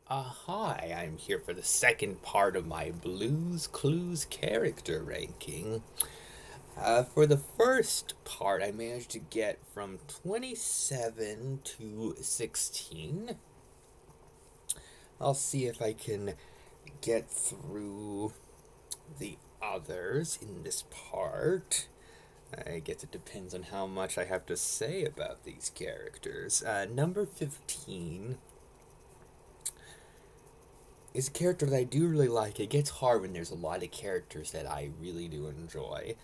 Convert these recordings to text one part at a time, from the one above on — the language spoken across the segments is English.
Hi, I'm here for the second part of my Blues Clues character ranking. For the first part, I managed to get from 27 to 16. I'll see if I can get through the others in this part. I guess it depends on how much I have to say about these characters. Number 15 is a character that I do really like. It gets hard when there's a lot of characters that I really do enjoy.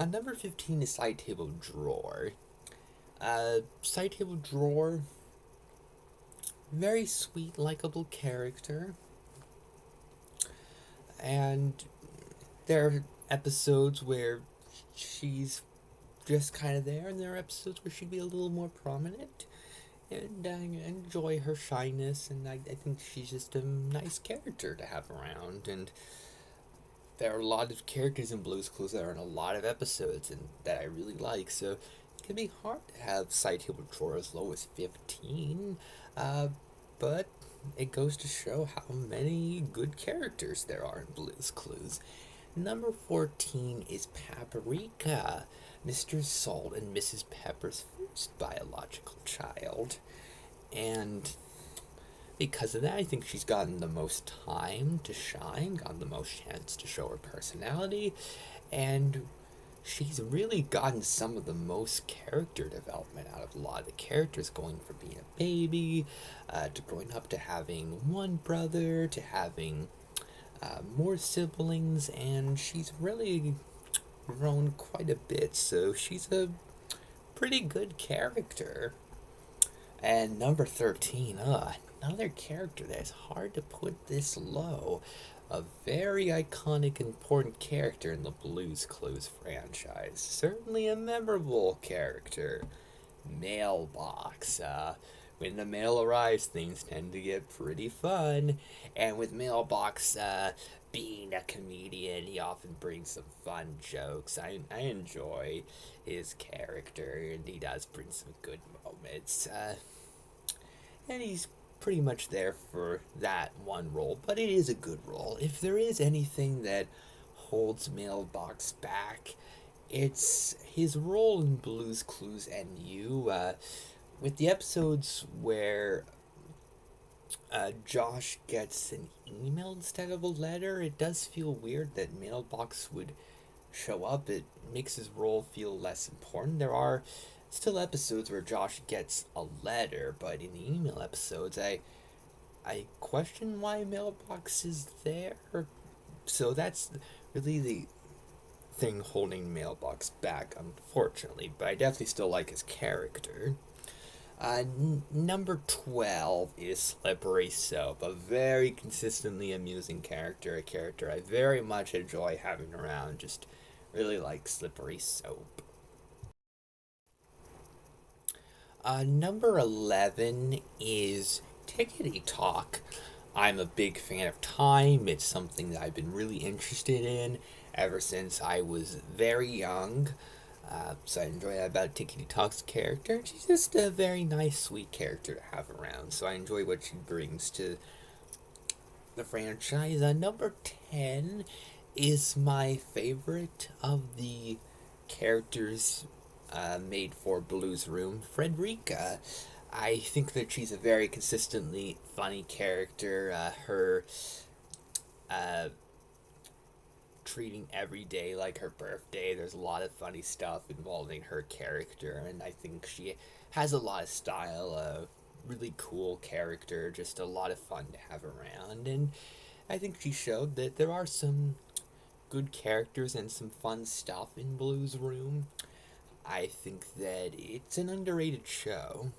Number 15 is Side Table Drawer. Side Table Drawer, very sweet, likable character. And there are episodes where she's just kind of there, and there are episodes where she'd be a little more prominent. And I enjoy her shyness, and I think she's just a nice character to have around. And there are a lot of characters in Blue's Clues that are in a lot of episodes and that I really like, so it can be hard to have Side Table Drawer as low as 15, uh, but it goes to show how many good characters there are in Blue's Clues. Number 14 is Paprika, Mr. Salt and Mrs. Pepper's first biological child. And because of that, I think she's gotten the most time to shine, gotten the most chance to show her personality, and she's really gotten some of the most character development out of a lot of the characters, going from being a baby to growing up to having one brother to having more siblings, and she's really grown quite a bit, so she's a pretty good character. And number 13, another character that's hard to put this low. A very iconic, important character in the Blues Clues franchise. Certainly a memorable character. Mailbox. When the mail arrives, things tend to get pretty fun. And with Mailbox being a comedian, he often brings some fun jokes. I enjoy his character, and he does bring some good moments. And he's pretty much there for that one role, but it is a good role. If there is anything that holds Mailbox back, it's his role in Blues Clues and You. With the episodes where Josh gets an email instead of a letter, it does feel weird that Mailbox would show up. It makes his role feel less important. There are still episodes where Josh gets a letter, but in the email episodes, I question why Mailbox is there. So that's really the thing holding Mailbox back, unfortunately. But I definitely still like his character. Number 12 is Slippery Soap, a very consistently amusing character, a character I very much enjoy having around. Just really like Slippery Soap. Number 11 is Tickety Talk. I'm a big fan of Time. It's something that I've been really interested in ever since I was very young. So I enjoy that about Tickety Talk's character. She's just a very nice, sweet character to have around. So I enjoy what she brings to the franchise. Number 10 is my favorite of the characters made for Blues Room, Frederica. I think that she's a very consistently funny character. Her uh, treating every day like her birthday. There's a lot of funny stuff involving her character, and I think she has a lot of style. A really cool character, just a lot of fun to have around, and I think she showed that there are some good characters and some fun stuff in Blues Room. I think that it's an underrated show.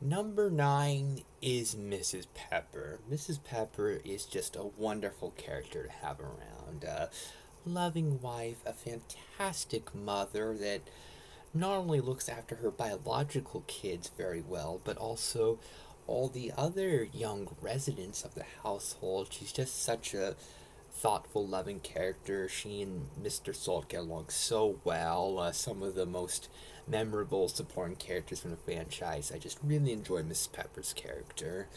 Number 9 is Mrs. Pepper. Mrs. Pepper is just a wonderful character to have around. A loving wife, a fantastic mother that not only looks after her biological kids very well, but also all the other young residents of the household. She's just such a thoughtful, loving character. She and Mr. Salt get along so well. Some of the most memorable supporting characters from the franchise. I just really enjoy Miss Pepper's character.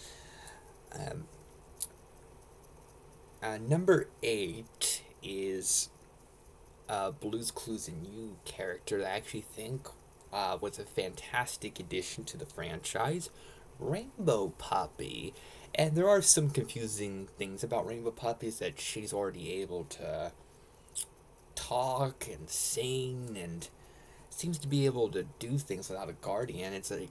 Um, Number 8 is Blue's Clues and You character that I actually think was a fantastic addition to the franchise, Rainbow Puppy. And there are some confusing things about Rainbow Puppy, is that she's already able to talk and sing and seems to be able to do things without a guardian. It's like,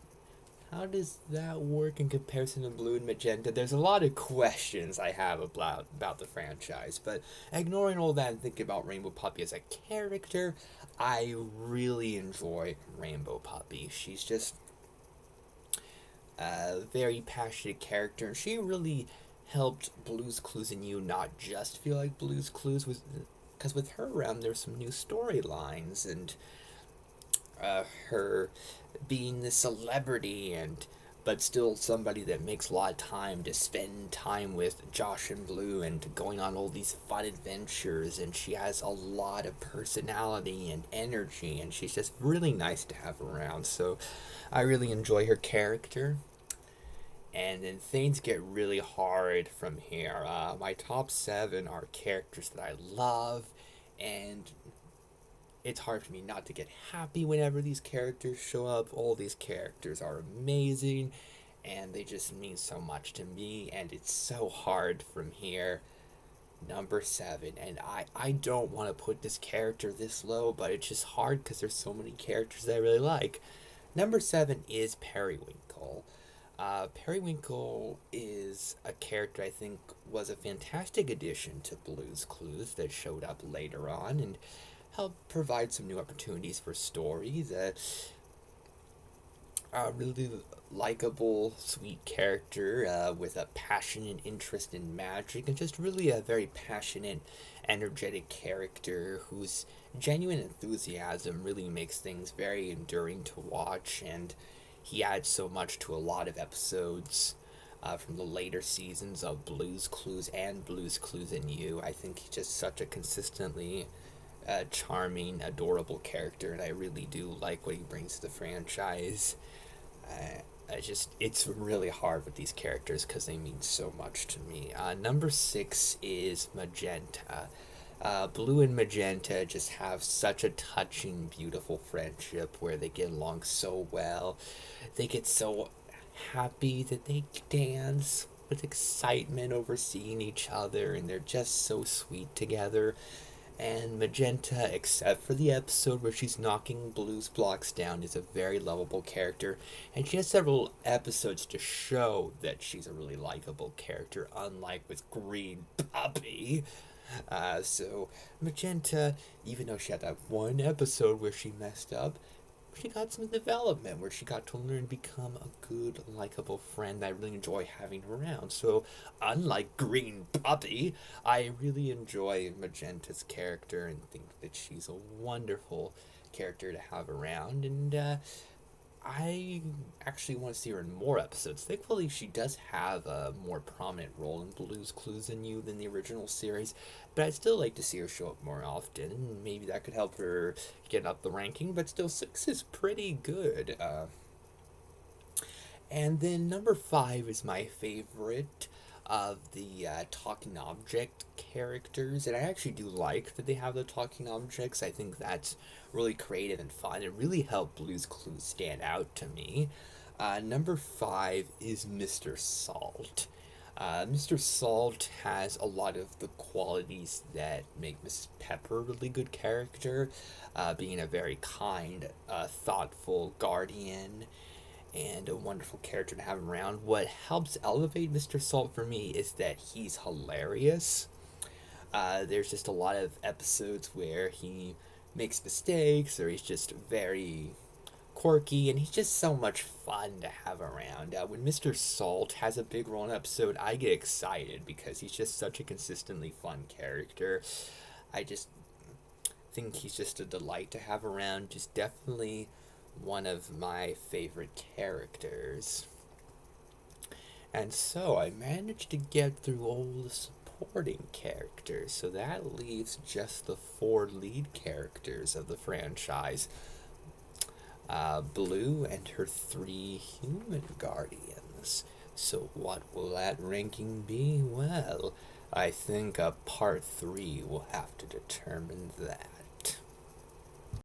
how does that work in comparison to Blue and Magenta? There's a lot of questions I have about the franchise, but ignoring all that and thinking about Rainbow Puppy as a character, I really enjoy Rainbow Puppy. She's just a very passionate character, and she really helped Blue's Clues and You not just feel like Blue's Clues was, because with her around, there's some new storylines and her being the celebrity and but still somebody that makes a lot of time to spend time with Josh and Blue and going on all these fun adventures, and she has a lot of personality and energy, and she's just really nice to have around. So I really enjoy her character. And then things get really hard from here. My top 7 are characters that I love, and it's hard for me not to get happy whenever these characters show up. All these characters are amazing and they just mean so much to me, and it's so hard from here. Number 7, and I don't want to put this character this low, but it's just hard because there's so many characters that I really like. Number 7 is Periwinkle. Periwinkle is a character I think was a fantastic addition to Blue's Clues that showed up later on and helped provide some new opportunities for stories. A really likable, sweet character with a passionate interest in magic, and just really a very passionate, energetic character whose genuine enthusiasm really makes things very enduring to watch, and he adds so much to a lot of episodes. From the later seasons of Blue's Clues and Blue's Clues and You. I think he's just such a consistently charming, adorable character, and I really do like what he brings to the franchise. It's really hard with these characters because they mean so much to me. Number 6 is Magenta. Blue and Magenta just have such a touching, beautiful friendship where they get along so well. They get so happy that they dance with excitement over seeing each other, and they're just so sweet together. And Magenta, except for the episode where she's knocking Blue's blocks down, is a very lovable character, and she has several episodes to show that she's a really likable character, unlike with Green Puppy. So Magenta, even though she had that one episode where she messed up, she got some development where she got to learn to become a good, likable friend that I really enjoy having around. So, unlike Green Puppy, I really enjoy Magenta's character and think that she's a wonderful character to have around. And I actually want to see her in more episodes. Thankfully, she does have a more prominent role in Blue's Clues than You than the original series, but I'd still like to see her show up more often. Maybe that could help her get up the ranking, but still, 6 is pretty good. And then number 5 is my favorite of the talking object characters, and I actually do like that they have the talking objects. I think that's really creative and fun. It really helped Blue's Clues stand out to me. Number 5 is Mr. Salt. Mr. Salt has a lot of the qualities that make Mrs. Pepper a really good character, being a very kind, thoughtful guardian, and a wonderful character to have around. What helps elevate Mr. Salt for me is that he's hilarious. There's just a lot of episodes where he makes mistakes or he's just very quirky, and he's just so much fun to have around. When Mr. Salt has a big role in an episode, I get excited because he's just such a consistently fun character. I just think he's just a delight to have around. Just definitely one of my favorite characters. And so I managed to get through all the supporting characters, so that leaves just the 4 lead characters of the franchise. Blue and her 3 human guardians. So, what will that ranking be? Well, I think a part 3 will have to determine that.